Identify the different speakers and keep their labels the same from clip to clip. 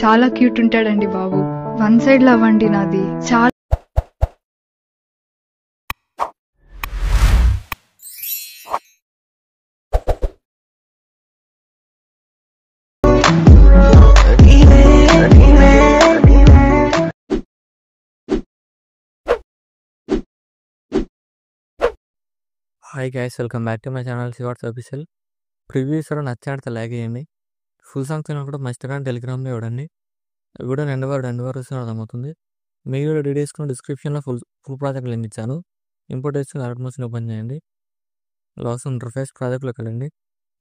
Speaker 1: చాలా క్యూట్ ఉంటాడండి బాబు. One side love అండి నాది. చాలా
Speaker 2: hi guys, welcome back to my channel Shivarts official. Previews లచ్చాడితే లైక్ చేయండి. ఫుల్ సాంగ్స్ కూడా మా ఇన్స్టాగ్రామ్, టెలిగ్రామ్లో ఇవ్వండి. వీడియో రెండు వారు వస్తున్న అర్థమవుతుంది. మీ వీడియో రెడీ చేసుకుని డిస్క్రిప్షన్లో ఫుల్ ప్రాజెక్ట్ లింక్ ఇచ్చాను. ఇంపోర్ట్ చేసుకుని అలర్ట్ మోషన్ ఓపెన్ చేయండి. లాస్ ఇంటర్ఫేస్ ప్రాజెక్ట్లోకి వెళ్ళండి.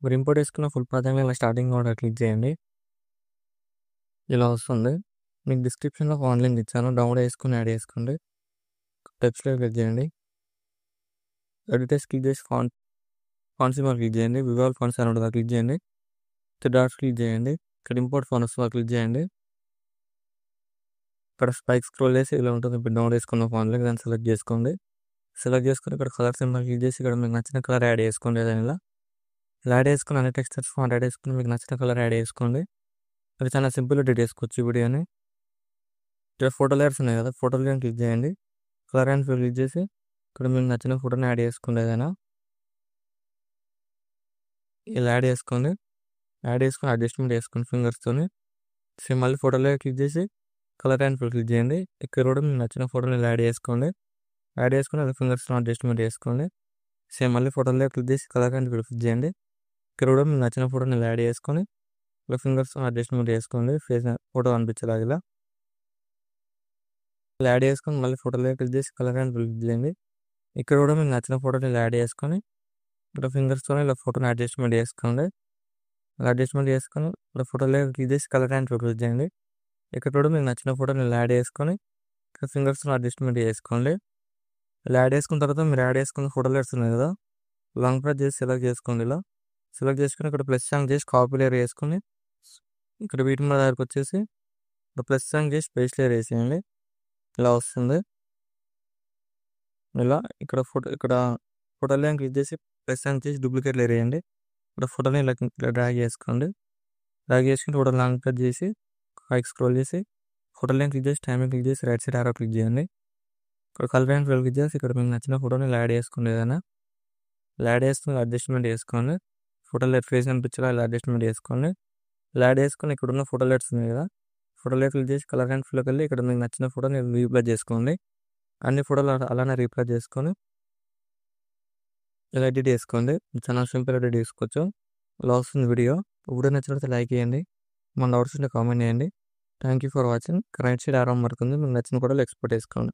Speaker 2: మీరు ఇంపోర్ట్ చేసుకున్న ఫుల్ ప్రాజెక్ట్ ఇలా స్టార్టింగ్ కూడా క్లిక్ చేయండి. ఇలా వస్తుంది. మీకు డిస్క్రిప్షన్లో ఫోన్ లింక్ ఇచ్చాను. డౌన్లోడ్ చేసుకుని యాడ్ చేసుకోండి. టెక్స్ట్లో క్లిక్ చేయండి. ఎడిటర్స్ క్లిక్ చేసి ఫాంట్స్ క్లిక్ చేయండి. వివాల్ ఫాంట్స్ అని ఉంటుంది, క్లిక్ చేయండి. డాట్స్ క్లిక్ చేయండి. ఇక్కడ ఇంపోర్ట్ ఫాంట్స్ క్లిక్ చేయండి. ఇక్కడ స్పైక్ స్క్రోల్ చేసి ఇలా ఉంటుంది. ఇప్పుడు డౌన్లోడ్ చేసుకున్న ఫాంట్లోకి దాన్ని సెలెక్ట్ చేసుకోండి. సెలెక్ట్ చేసుకుని ఇక్కడ కలర్ సింబల్ క్లిక్ చేసి ఇక్కడ మీకు నచ్చిన కలర్ యాడ్ చేసుకోండి. ఏదైనా ఇలా యాడ్ చేసుకుని అన్ని టెక్స్చర్స్ ఫాంట్ యాడ్ చేసుకుని మీకు నచ్చిన కలర్ యాడ్ చేసుకోండి. అది చాలా సింపుల్ ఎడిట్ చేసుకోవచ్చు ఈ వీడియోని. ఇక్కడ ఫోటో లేయర్స్ ఉన్నాయి కదా, ఫోటో లేయర్ క్లిక్ చేయండి. కలర్ అండ్ ఫిల్ క్లిక్ చేసి ఇక్కడ మీకు నచ్చిన ఫోటోని యాడ్ చేసుకోండి. ఏదైనా ఇలా యాడ్ చేసుకోండి. అడ్జస్ట్మెంట్ చేసుకోండి ఫింగర్స్తోని. సేమ్ మళ్ళీ ఫోటోలో క్లిక్ చేసి కలర్ అండ్ ఫిల్ క్లిక్ చేయండి. ఇక్కడ కూడా మీకు నచ్చిన ఫోటోని ఇలా యాడ్ చేసుకోండి. యాడ్ చేసుకుని అది ఫింగర్స్తో అడ్జస్ట్మెంట్ చేసుకోండి. సేమ్ మళ్ళీ ఫోటోలో క్లిక్ చేసి కలర్ అండ్ ఫిల్ క్లిక్ చేయండి. ఇక్కడ కూడా మీకు నచ్చిన ఫోటోని ఇలా యాడ్ చేసుకొని ఇలా ఫింగర్స్తో అడ్జస్ట్మెంట్ చేసుకోండి. ఫేస్ ఫోటో అనిపించేలాగా ఇలా యాడ్ చేసుకొని మళ్ళీ ఫోటోలో క్లిక్ చేసి కలర్ అండ్ ఫిల్ క్లిక్ చేయండి. ఇక్కడ కూడా మీకు నచ్చిన ఫోటోని ఇలా యాడ్ చేసుకొని ఇక్కడ ఫింగర్స్తో ఇలా ఫోటోని అడ్జస్ట్మెంట్ చేసుకోండి. అలా అడ్జస్ట్మెంట్ చేసుకొని ఇలా ఫోటోలో క్లిక్ చేసి కలర్ అండ్ ఫిల్ క్లిక్ చేయండి. ఇక్కడ కూడా మీకు నచ్చిన ఫోటోని ఇలా యాడ్ చేసుకొని ఇక్కడ ఫింగర్స్తో అడ్జస్ట్మెంట్ చేసుకోండి. ఇలా యాడ్ చేసుకున్న తర్వాత మీరు యాడ్ చేసుకున్న ఫోటోలు వస్తున్నాయి కదా, లాంగ్ ప్రెస్ చేసి సెలెక్ట్ చేసుకోండి. ఇలా సెలెక్ట్ చేసుకుని ఇక్కడ ప్లస్ సాంగ్ చేసి కాపీ లేయర్ వేసుకొని ఇక్కడ వీటి మీద దగ్గరకు వచ్చేసి ఇక్కడ ప్లస్ సాంగ్ చేసి పేస్ట్ లేయర్ వేసేయండి. ఇలా వస్తుంది. ఇలా ఇక్కడ ఫోటోలో క్లిక్ చేసి ప్లస్ సాంగ్ చేసి డూప్లికేట్ లేయర్ వేయండి. ఇక్కడ ఫోటోని ఇలా డ్రాగ్ చేసుకోండి. డ్రాగ్ చేసుకుని ఫోటో లాంగ్ ప్రెస్ చేసి పైకి స్క్రోల్ చేసి ఫోటోలో క్లిక్ చేసి టైమింగ్ క్లిక్ చేసి రైట్ సైడ్ ఆరో క్లిక్ చేయండి. ఇక్కడ కలర్ అండ్ ఫిల్ క్లిక్ చేసి ఇక్కడ మీకు నచ్చిన ఫోటోని ఇలా యాడ్ చేసుకోండి. ఏదైనా ఇలా యాడ్ చేసుకుని అడ్జస్ట్మెంట్ చేసుకోండి. ఫోటోలో ఫేస్ అనిపించేలా ఇలా అడ్జస్ట్మెంట్ చేసుకోండి. ఇలా యాడ్ చేసుకుని ఇక్కడ ఉన్న ఫోటో లెట్స్ ఉన్నాయి కదా, ఫోటోలో క్లిక్ చేసి కలర్ అండ్ ఫిల్కి వెళ్ళి ఇక్కడ మీకు నచ్చిన ఫోటోని రీప్లేస్ చేసుకోండి. అన్ని ఫోటోలు అలానే రీప్లేస్ చేసుకొని ఇలా ఎడిట్ చేసుకోండి. చాలా సింపుల్ ఎడిట్ చేసుకోవచ్చు. ఇలా వస్తుంది వీడియో నచ్చినట్లయితే లైక్ చేయండి. మన డౌట్స్ ఉంటే కామెంట్ చేయండి. Thank you for watching. Right side ఆరో మార్క్ ఉంది, మీకు నచ్చిన ఫోటోలు ఎక్స్పోర్ట్ చేసుకోండి.